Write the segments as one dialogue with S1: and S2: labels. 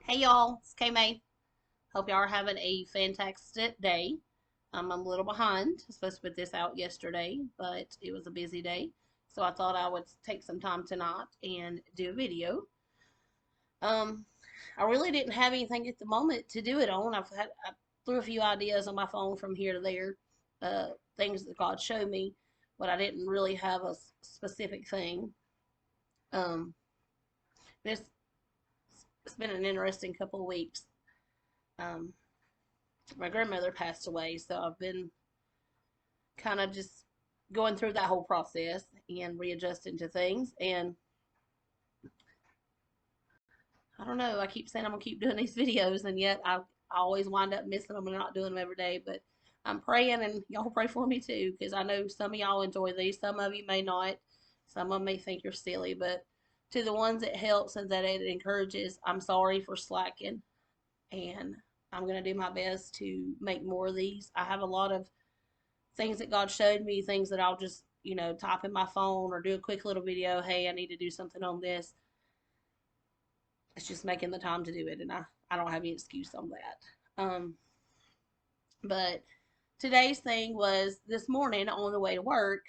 S1: Hey y'all, it's K May. Hope y'all are having a fantastic day. I'm a little behind. I was supposed to put this out yesterday, but it was a busy day. So I thought I would take some time tonight and do a video. Um, I really didn't have anything at the moment to do it on. I threw a few ideas on my phone from here to there, things that God showed me, but I didn't really have a specific thing. Um, this it's been an interesting couple of weeks. Um, my grandmother passed away, so I've been kind of just going through that whole process and readjusting to things. And I don't know, I keep saying I'm gonna keep doing these videos, and yet I always wind up missing them and not doing them every day. But I'm praying, and y'all pray for me too, because I know some of y'all enjoy these. Some of you may not. Some of them may think you're silly, but to the ones it helps and that it encourages, I'm sorry for slacking, and I'm gonna do my best to make more of these. I have a lot of things that God showed me, things that I'll just, type in my phone or do a quick little video. Hey, I need to do something on this. It's just making the time to do it, and I don't have any excuse on that. But today's thing was this morning on the way to work.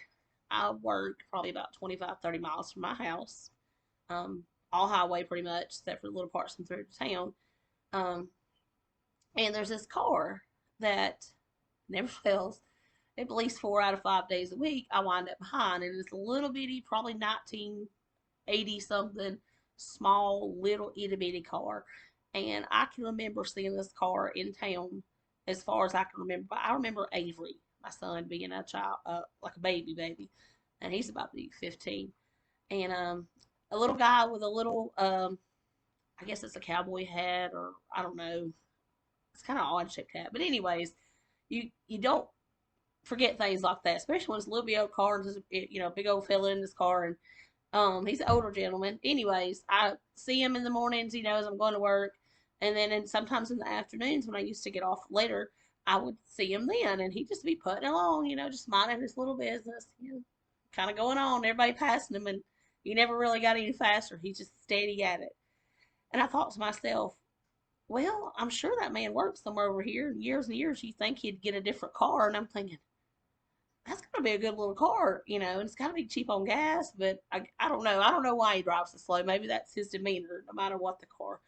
S1: I work probably about 25, 30 miles from my house. Um, all highway pretty much, except for the little parts and through town. Um, and there's this car that never fails at least 4 out of 5 days a week, I wind up behind. And it's a little bitty, probably 1980 something, small, little itty bitty car. And I can remember seeing this car in town as far as I can remember. But I remember Avery, my son, being a child, like a baby. And he's about to be 15. And a little guy with a little, I guess it's a cowboy hat, or I don't know. It's kind of odd shaped hat. But, anyways, you don't forget things like that, especially when it's a little bit old car and there's big old fella in his car. And he's an older gentleman. Anyways, I see him in the mornings, as I'm going to work, and then sometimes in the afternoons when I used to get off later, I would see him then, and he'd just be putting along, just minding his little business, kind of going on. Everybody passing him, and he never really got any faster. He's just steady at it. And I thought to myself, well, I'm sure that man worked somewhere over here. Years and years, you think he'd get a different car, and I'm thinking, that's got to be a good little car, and it's got to be cheap on gas. But I don't know. I don't know why he drives so slow. Maybe that's his demeanor, no matter what the car.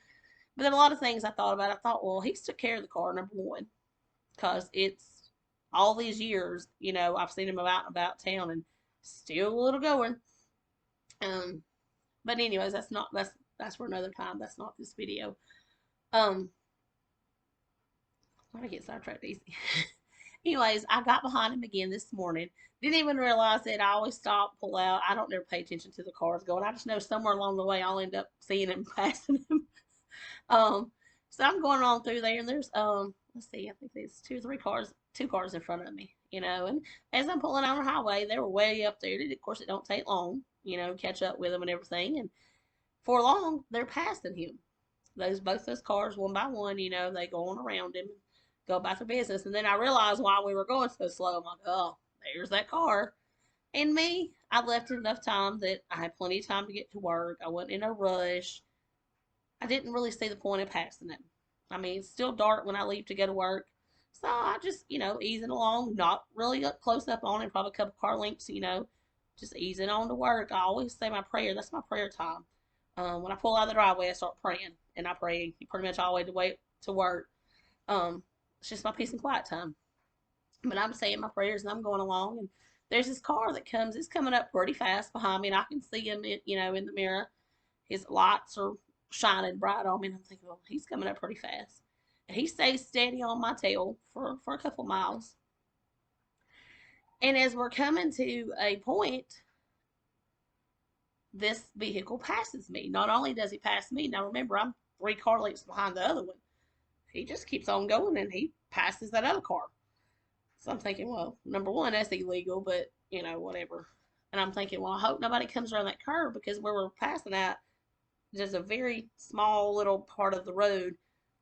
S1: But then a lot of things I thought about. I thought, well, he's took care of the car, number one, because it's all these years. I've seen him out and about town and still a little going. Um, but anyways, that's for another time. That's not this video. I want to get sidetracked easy. Anyways, I got behind him again this morning. Didn't even realize it. I always stop, pull out. I don't never pay attention to the cars going. I just know somewhere along the way I'll end up seeing him, passing him. Um, so I'm going on through there, and there's let's see, I think there's two cars in front of me. And as I'm pulling on the highway, they were way up there. Of course, it don't take long, catch up with them and everything. And for long, they're passing him. Both those cars, one by one, they go on around him, go about their business. And then I realized why we were going so slow. I'm like, oh, there's that car. And me, I left enough time that I had plenty of time to get to work. I wasn't in a rush. I didn't really see the point of passing him. I mean, it's still dark when I leave to go to work. So I just, easing along, not really up close up on him, probably a couple car lengths, just easing on to work. I always say my prayer. That's my prayer time. When I pull out of the driveway, I start praying, and I pray pretty much all the way to work. It's just my peace and quiet time. But I'm saying my prayers, and I'm going along, and there's this car that comes. It's coming up pretty fast behind me, and I can see him, in the mirror. His lights are shining bright on me, and I'm thinking, well, he's coming up pretty fast. And he stays steady on my tail for a couple miles. And as we're coming to a point, this vehicle passes me. Not only does he pass me, now remember, I'm 3 car lengths behind the other one. He just keeps on going, and he passes that other car. So I'm thinking, well, number one, that's illegal, but, whatever. And I'm thinking, well, I hope nobody comes around that curve, because where we're passing at, there's a very small little part of the road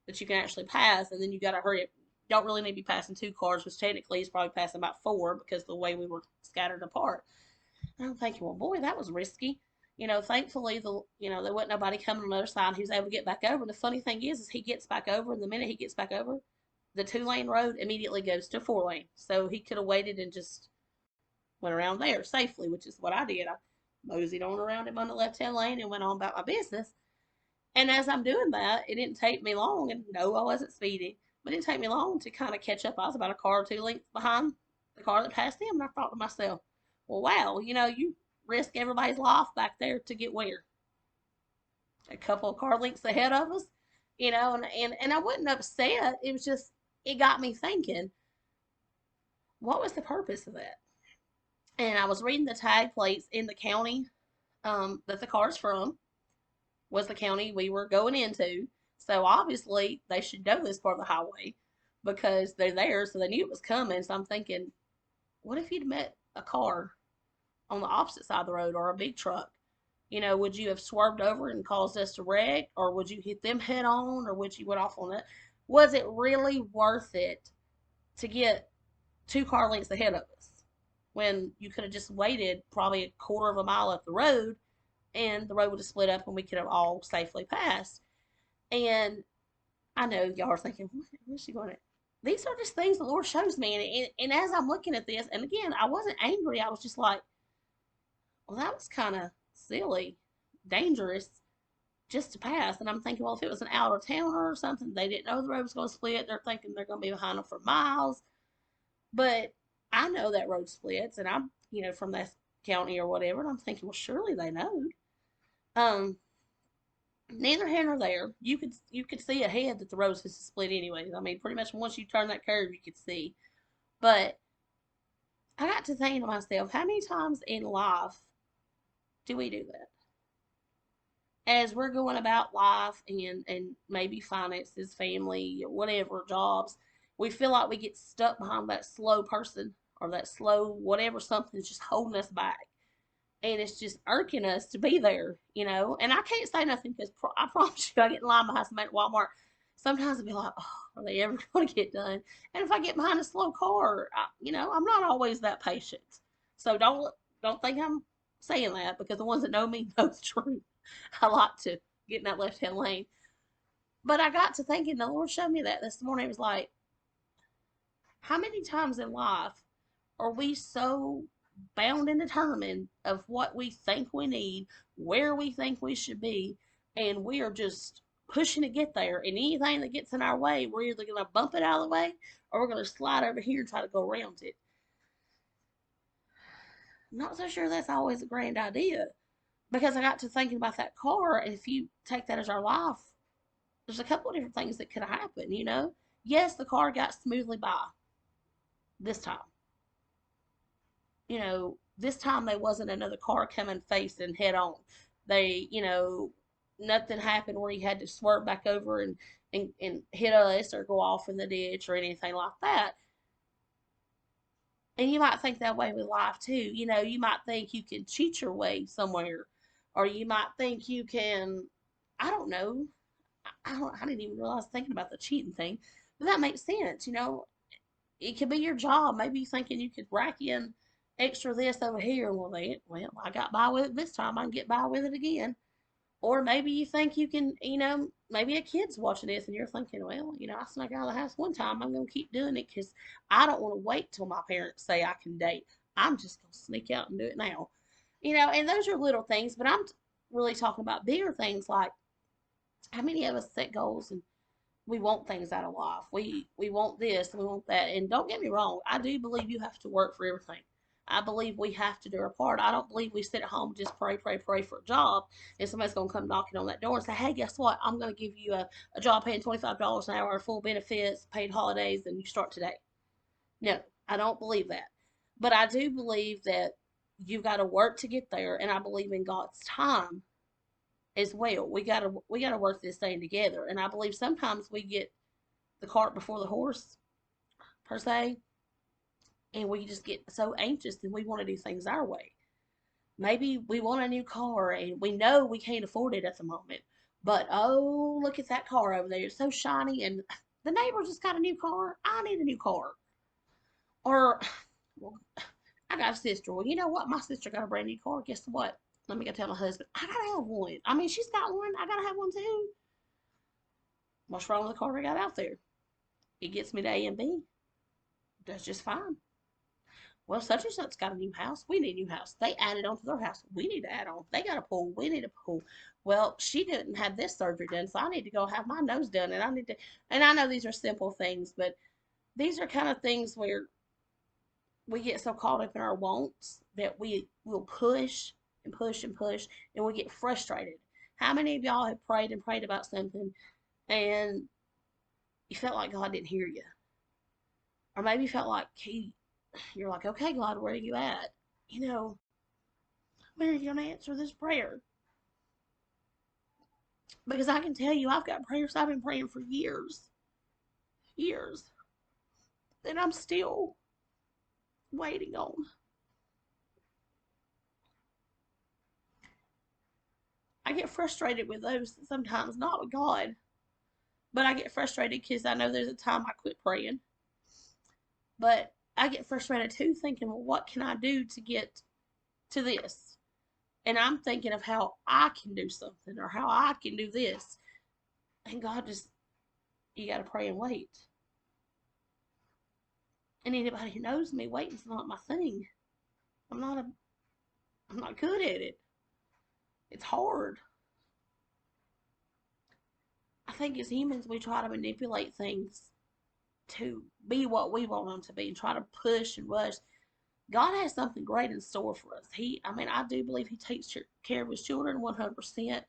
S1: that you can actually pass, and then you got to hurry up. You don't really need to be passing 2 cars, which technically is probably passing about 4 because of the way we were scattered apart. And I'm thinking, well, boy, that was risky. Thankfully there wasn't nobody coming on the other side. He was able to get back over. And the funny thing is he gets back over, and the minute he gets back over, the 2-lane road immediately goes to 4-lane. So he could have waited and just went around there safely, which is what I did. I moseyed on around him on the left-hand lane and went on about my business. And as I'm doing that, it didn't take me long, and no, I wasn't speeding, but it didn't take me long to kind of catch up. I was about a car or two lengths behind the car that passed him, and I thought to myself, well, wow, you risk everybody's life back there to get where? A couple of car lengths ahead of us, and I wasn't upset. It was just, it got me thinking, what was the purpose of that? And I was reading the tag plates in the county that the car's from was the county we were going into. So obviously they should know this part of the highway because they're there, so they knew it was coming. So I'm thinking, what if you'd met a car on the opposite side of the road or a big truck? Would you have swerved over and caused us to wreck, or would you hit them head on, or would you went off on it? Was it really worth it to get 2 car lengths ahead of us when you could have just waited probably a quarter of a mile up the road and the road would have split up and we could have all safely passed? And I know y'all are thinking, where's she going at? These are just things the Lord shows me. And as I'm looking at this, and again, I wasn't angry. I was just like, well, that was kind of silly, dangerous just to pass. And I'm thinking, well, if it was an out of towner or something, they didn't know the road was going to split. They're thinking they're going to be behind them for miles. But I know that road splits, and I'm, from that county or whatever. And I'm thinking, well, surely they know. Um, Neither here nor there. You could see ahead that the road was split anyways. I mean, pretty much once you turn that curve, you could see. But I got to thinking to myself, how many times in life do we do that? As we're going about life and maybe finances, family, whatever, jobs, we feel like we get stuck behind that slow person or that slow whatever, something's just holding us back. And it's just irking us to be there. And I can't say nothing because I promise you, I get in line behind somebody at Walmart. Sometimes I'll be like, oh, are they ever going to get done? And if I get behind a slow car, I'm not always that patient. So don't think I'm saying that, because the ones that know me know the truth. I like to get in that left hand lane. But I got to thinking, the Lord showed me that this morning. It was like, how many times in life are we so bound and determined of what we think we need, where we think we should be, and we are just pushing to get there. And anything that gets in our way, we're either going to bump it out of the way or we're going to slide over here and try to go around it. I'm not so sure that's always a grand idea, because I got to thinking about that car. And if you take that as our life, there's a couple of different things that could have happened. Yes, the car got smoothly by this time. This time there wasn't another car coming facing head on. Nothing happened where he had to swerve back over and hit us or go off in the ditch or anything like that. And you might think that way with life too. You might think you can cheat your way somewhere, or you might think you can, I don't know. I didn't even realize thinking about the cheating thing, but that makes sense. It could be your job. Maybe you thinking you could rack in extra this over here. Well, I got by with it this time. I can get by with it again. Or maybe you think you can, maybe a kid's watching this and you're thinking, well, I snuck out of the house one time. I'm going to keep doing it because I don't want to wait till my parents say I can date. I'm just going to sneak out and do it now. And those are little things, but I'm really talking about bigger things, like how many of us set goals and we want things out of life. We want this and we want that. And don't get me wrong, I do believe you have to work for everything. I believe we have to do our part. I don't believe we sit at home and just pray, pray, pray for a job, and somebody's going to come knocking on that door and say, hey, guess what? I'm going to give you a job paying $25 an hour, full benefits, paid holidays, and you start today. No, I don't believe that. But I do believe that you've got to work to get there, and I believe in God's time as well. We gotta work this thing together. And I believe sometimes we get the cart before the horse, per se, and we just get so anxious and we want to do things our way. Maybe we want a new car and we know we can't afford it at the moment. But oh, look at that car over there. It's so shiny, and the neighbor just got a new car. I need a new car. Or, well, I got a sister. Well, you know what? My sister got a brand new car. Guess what? Let me go tell my husband, I gotta have one. I mean, she's got one. I gotta have one too. What's wrong with the car we got out there? It gets me to A and B. That's just fine. Well, such and such got a new house. We need a new house. They added on to their house. We need to add on. They got a pool. We need a pool. Well, she didn't have this surgery done, so I need to go have my nose done. And I need to, and I know these are simple things, but these are kind of things where we get so caught up in our wants that we will push and push and push, and we get frustrated. How many of y'all have prayed and prayed about something and you felt like God didn't hear you? Or maybe you felt like you're like, okay, God, where are you at? You know, when are you going to answer this prayer? Because I can tell you, I've got prayers I've been praying for years, years, that I'm still waiting on. I get frustrated with those sometimes, not with God, but I get frustrated because I know there's a time I quit praying. But I get frustrated too, thinking, well, what can I do to get to this? And I'm thinking of how I can do something or how I can do this. And God just, you got to pray and wait. And anybody who knows me, waiting's not my thing. I'm not good at it. It's hard. I think as humans, we try to manipulate things to be what we want them to be and try to push and rush. God has something great in store for us. I do believe He takes care of His children 100%.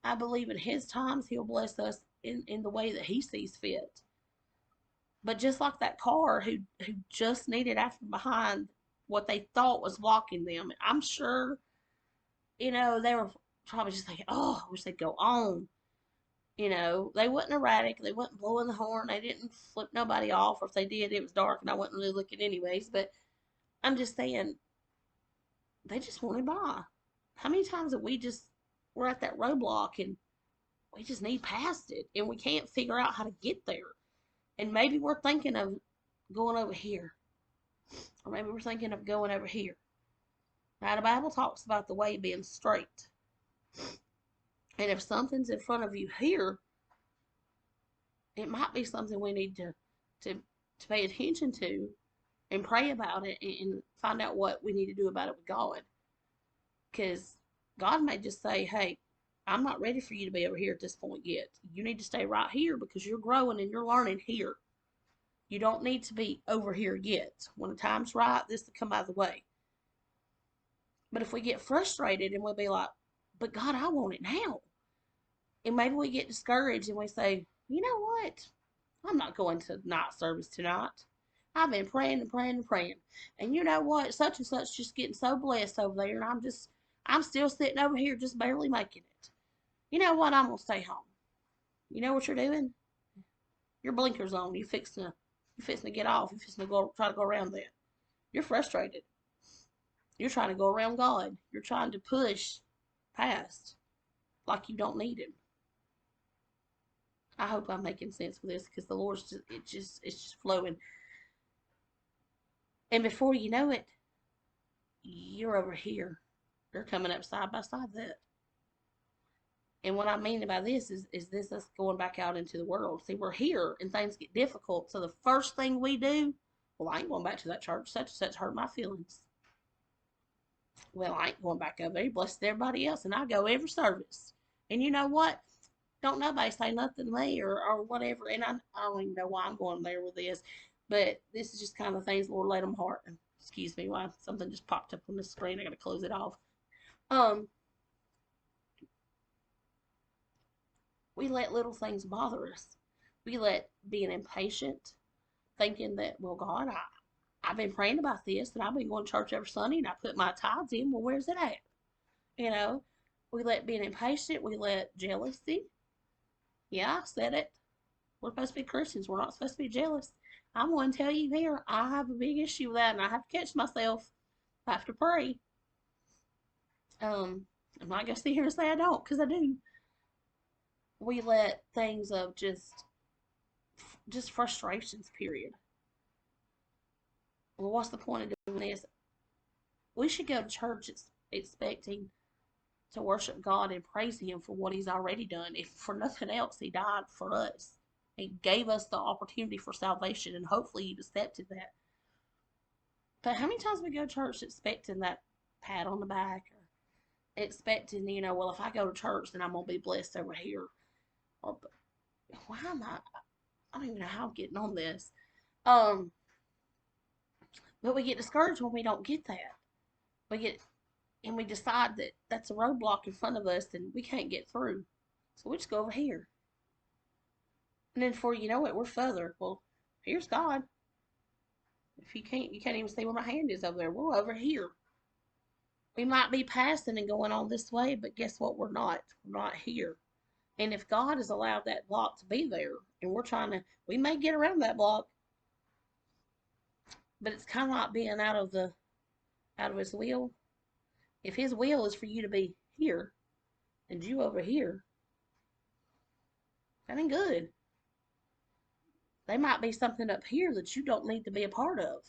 S1: I believe in His times, He'll bless us in the way that He sees fit. But just like that car who just needed after behind what they thought was blocking them, I'm sure, they were probably just thinking, oh, I wish they'd go on. They wasn't erratic. They wasn't blowing the horn. They didn't flip nobody off. Or if they did, it was dark and I wasn't really looking anyways. But I'm just saying, they just wanted by. How many times have we're at that roadblock and we just need past it and we can't figure out how to get there? And maybe we're thinking of going over here. Or maybe we're thinking of going over here. Now, the Bible talks about the way being straight. And if something's in front of you here, it might be something we need to pay attention to and pray about it and find out what we need to do about it with God. Because God may just say, hey, I'm not ready for you to be over here at this point yet. You need to stay right here because you're growing and you're learning here. You don't need to be over here yet. When the time's right, this will come out of the way. But if we get frustrated and we'll be like, but God, I want it now. And maybe we get discouraged and we say, you know what? I'm not going to night service tonight. I've been praying and praying and praying. And you know what? Such and such just getting so blessed over there. And I'm still sitting over here just barely making it. You know what? I'm going to stay home. You know what you're doing? Your blinker's on. You fixing to get off. You fixing to try to go around that. You're frustrated. You're trying to go around God. You're trying to push past like you don't need Him. I hope I'm making sense with this because the Lord's it's just flowing. And before you know it, you're over here. They're coming up side by side that. And what I mean by this is this us going back out into the world. See, we're here and things get difficult. So the first thing we do, well, I ain't going back to that church. Such and such hurt my feelings. Well, I ain't going back over there. He blessed everybody else, and I go every service. And you know what? Don't nobody say nothing to me or whatever. And I don't even know why I'm going there with this. But this is just kind of things the Lord laid on my heart. Excuse me, why something just popped up on the screen. I got to close it off. We let little things bother us. We let being impatient, thinking that, well, God, I've been praying about this and I've been going to church every Sunday and I put my tithes in. Well, where's it at? We let being impatient, we let jealousy. Yeah, I said it. We're supposed to be Christians. We're not supposed to be jealous. I'm going to tell you here, I have a big issue with that and I have to catch myself. I have to pray. I'm not going to sit here and say I don't because I do. We let things of just frustrations, period. Well, what's the point of doing this? We should go to church expecting to worship God and praise Him for what He's already done. If for nothing else, He died for us. He gave us the opportunity for salvation, and hopefully you've accepted that. But how many times we go to church expecting that pat on the back, or expecting, well, if I go to church, then I'm going to be blessed over here. Or, why am I don't even know how I'm getting on this. But we get discouraged when we don't get that. We decide that that's a roadblock in front of us and we can't get through. So we just go over here. And then before you know it, we're further. Well, here's God. If you can't even see where my hand is over there. We're over here. We might be passing and going on this way, but guess what? We're not. We're not here. And if God has allowed that block to be there, and we may get around that block, but it's kind of like being out of His will. If His will is for you to be here, and you over here, that ain't good. There might be something up here that you don't need to be a part of.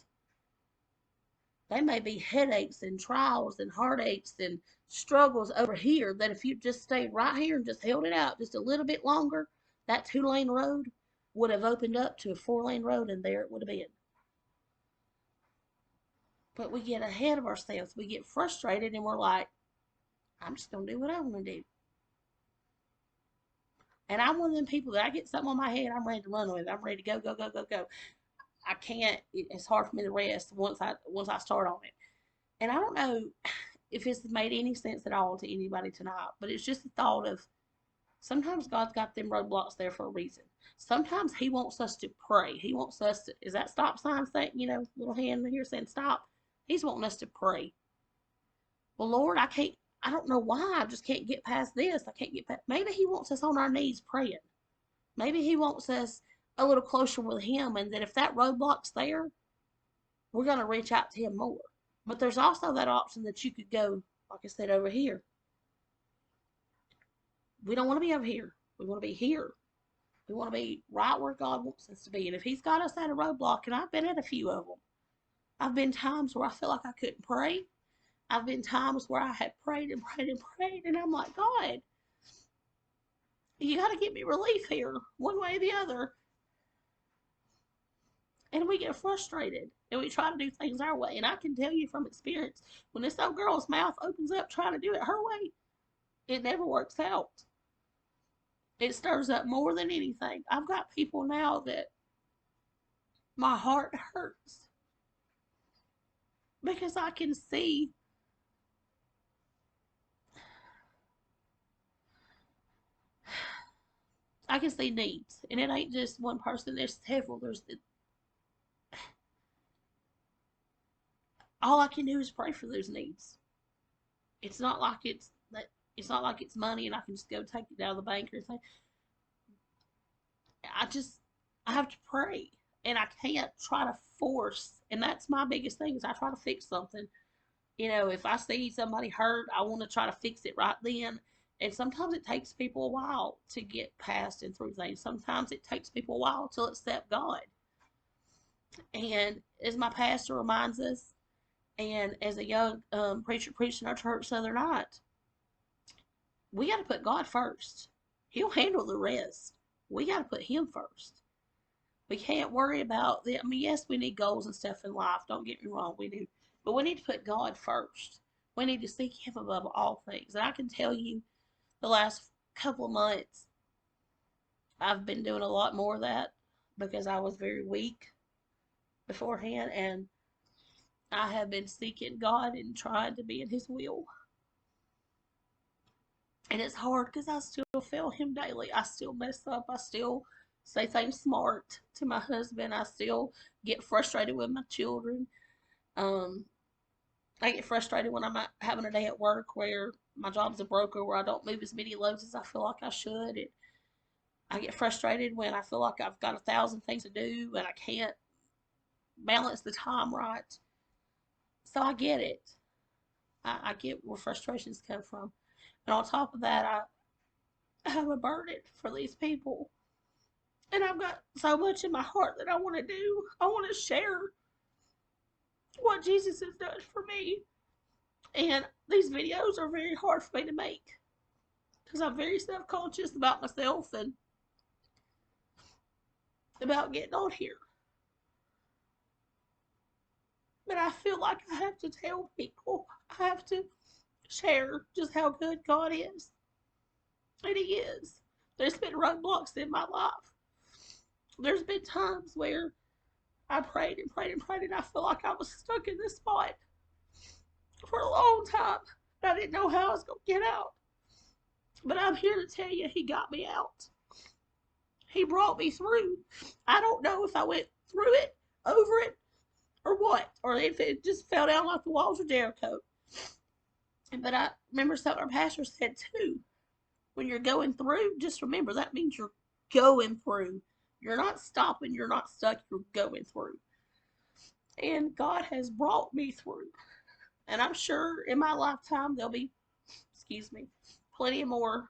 S1: They may be headaches and trials and heartaches and struggles over here that if you just stayed right here and just held it out just a little bit longer, that 2-lane road would have opened up to a 4-lane road, and there it would have been. But we get ahead of ourselves. We get frustrated and we're like, I'm just going to do what I want to do. And I'm one of them people that I get something on my head, I'm ready to run with it. I'm ready to go, go, go, go, go. I can't, it's hard for me to rest once I start on it. And I don't know if it's made any sense at all to anybody tonight, but it's just the thought of sometimes God's got them roadblocks there for a reason. Sometimes He wants us to pray. He wants us to, is that stop sign saying, little hand here saying stop? He's wanting us to pray. Well, Lord, I don't know why. I just can't get past this. I can't get past. Maybe He wants us on our knees praying. Maybe He wants us a little closer with Him, and that if that roadblock's there, we're going to reach out to Him more. But there's also that option that you could go, like I said, over here. We don't want to be over here. We want to be here. We want to be right where God wants us to be. And if He's got us at a roadblock, and I've been at a few of them, I've been times where I feel like I couldn't pray. I've been times where I had prayed and prayed and prayed, and I'm like, God, you got to get me relief here, one way or the other. And we get frustrated, and we try to do things our way. And I can tell you from experience, when this old girl's mouth opens up trying to do it her way, it never works out. It stirs up more than anything. I've got people now that my heart hurts because I can see needs, and it ain't just one person. There's several. All I can do is pray for those needs. It's not like it's money and I can just go take it out of the bank or anything. I have to pray, and I can't try to force. And that's my biggest thing is I try to fix something. If I see somebody hurt, I want to try to fix it right then. And sometimes it takes people a while to get past and through things. Sometimes it takes people a while to accept God. And as my pastor reminds us, and as a young preacher preached in our church the other night, we got to put God first. He'll handle the rest. We got to put Him first. We can't worry about the. I mean, yes, we need goals and stuff in life. Don't get me wrong, we do. But we need to put God first. We need to seek Him above all things. And I can tell you, the last couple of months, I've been doing a lot more of that because I was very weak beforehand, and I have been seeking God and trying to be in His will. And it's hard because I still fail Him daily. I still mess up. I still say things smart to my husband. I still get frustrated with my children. I get frustrated when I'm not having a day at work where my job's a broker, where I don't move as many loads as I feel like I should. And I get frustrated when I feel like I've got 1,000 things to do and I can't balance the time right. So I get it. I get where frustrations come from. And on top of that, I have a burden for these people. And I've got so much in my heart that I want to do. I want to share what Jesus has done for me. And these videos are very hard for me to make because I'm very self-conscious about myself and about getting on here. But I feel like I have to tell people, I have to share just how good God is. And He is. There's been roadblocks in my life. There's been times where I prayed and prayed and prayed, and I feel like I was stuck in this spot for a long time. I didn't know how I was going to get out. But I'm here to tell you, He got me out. He brought me through. I don't know if I went through it, over it, or what, or if it just fell down like the walls of Jericho. But I remember something our pastor said too. When you're going through, just remember that means you're going through. You're not stopping, you're not stuck, you're going through. And God has brought me through. And I'm sure in my lifetime there'll be, plenty of more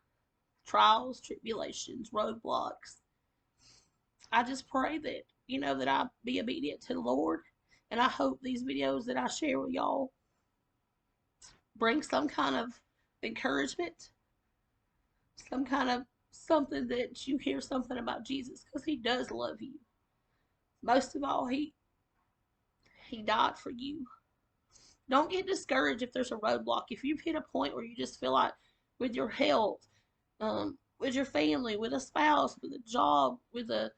S1: trials, tribulations, roadblocks. I just pray that, that I be obedient to the Lord. And I hope these videos that I share with y'all bring some kind of encouragement, some kind of something that you hear something about Jesus, because He does love you. Most of all, He died for you. Don't get discouraged if there's a roadblock. If you've hit a point where you just feel like with your health, with your family, with a spouse, with a job, with a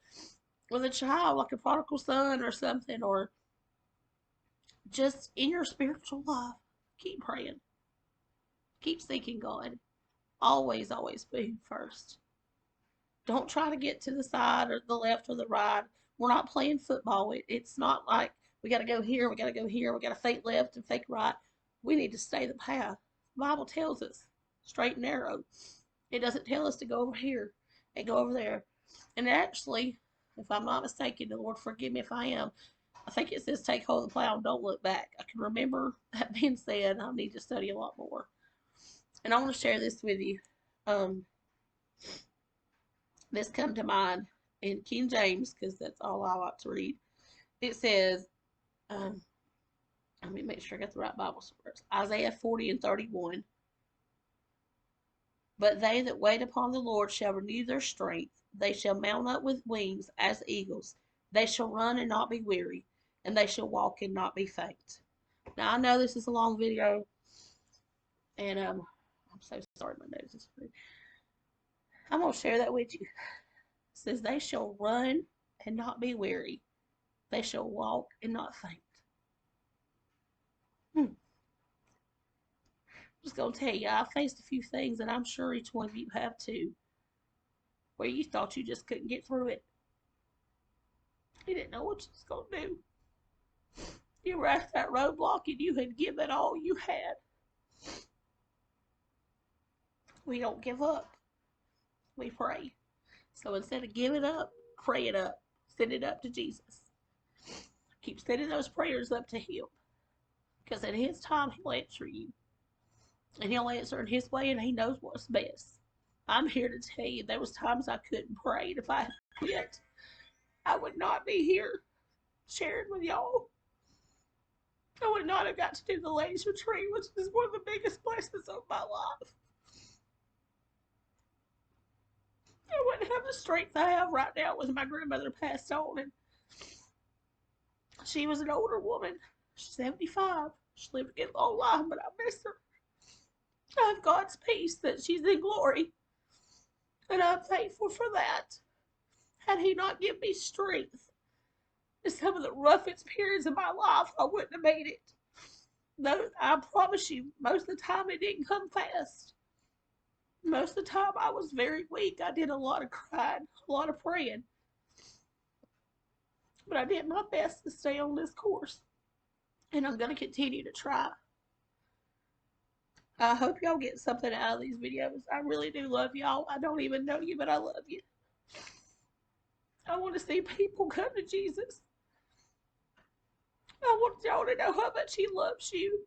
S1: child, like a prodigal son or something, or just in your spiritual life, keep praying. Keep seeking God. Always, always put Him first. Don't try to get to the side or the left or the right. We're not playing football. It's not like we got to go here, we got to go here, we got to fake left and fake right. We need to stay the path. The Bible tells us straight and narrow. It doesn't tell us to go over here and go over there. And actually, if I'm not mistaken, the Lord forgive me if I am, I think it says take hold of the plow and don't look back. I can remember that being said. I need to study a lot more. And I want to share this with you. This come to mind in King James, because that's all I like to read. It says, let me make sure I got the right Bible source. Isaiah 40:31. But they that wait upon the Lord shall renew their strength. They shall mount up with wings as eagles. They shall run and not be weary, and they shall walk and not be faint. Now I know this is a long video, and I'm so sorry my nose is free. I'm gonna share that with you. It says they shall run and not be weary. They shall walk and not faint. I'm just gonna tell you, I faced a few things, and I'm sure each one of you have too, where you thought you just couldn't get through it. You didn't know what you was gonna do. You were at that roadblock and you had given all you had. We don't give up. We pray. So instead of giving up, pray it up. Send it up to Jesus. Keep sending those prayers up to Him. Because at His time, He'll answer you. And He'll answer in His way, and He knows what's best. I'm here to tell you, there was times I couldn't pray. And if I had quit, I would not be here sharing with y'all. I would not have got to do the ladies' retreat, which is one of the biggest blessings of my life. I wouldn't have the strength I have right now with my grandmother passed on, and she was an older woman. She's 75. She lived a good long life, but I miss her. I have God's peace that she's in glory, and I'm thankful for that. Had He not given me strength in some of the roughest periods of my life, I wouldn't have made it. No, I promise you, most of the time it didn't come fast. Most of the time I was very weak. I did a lot of crying, a lot of praying. But I did my best to stay on this course. And I'm going to continue to try. I hope y'all get something out of these videos. I really do love y'all. I don't even know you, but I love you. I want to see people come to Jesus. I want y'all to know how much He loves you.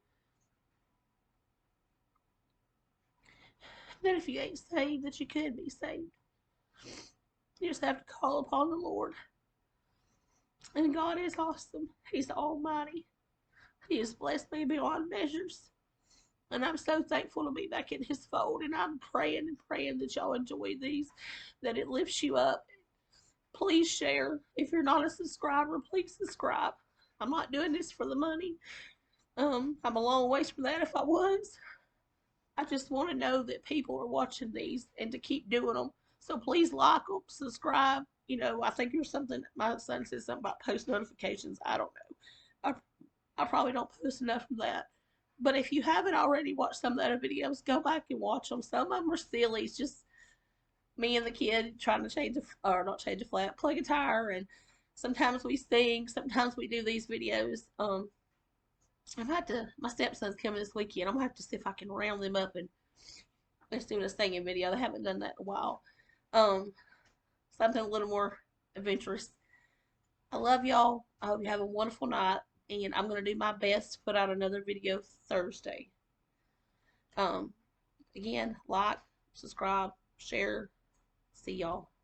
S1: That if you ain't saved, that you could be saved. You just have to call upon the Lord. And God is awesome. He's almighty. He has blessed me beyond measures. And I'm so thankful to be back in his fold. And I'm praying and praying that y'all enjoy these, that it lifts you up. Please share. If you're not a subscriber, please subscribe. I'm not doing this for the money. I'm a long ways from that if I was. I just want to know that people are watching these and to keep doing them. So please like them, subscribe. You know, I think there's something, my son said something about post notifications. I don't know. I probably don't post enough of that. But if you haven't already watched some of the other videos, go back and watch them. Some of them are silly. It's just me and the kid trying to change or not change a flat, plug a tire, and sometimes we sing, sometimes we do these videos. I'm gonna have to. My stepson's coming this weekend. I'm gonna have to see if I can round them up and let's do a singing video. They haven't done that in a while. Um, Something a little more adventurous. I love y'all. I hope you have a wonderful night, and I'm gonna do my best to put out another video Thursday. Um, Again, like, subscribe, share. See y'all.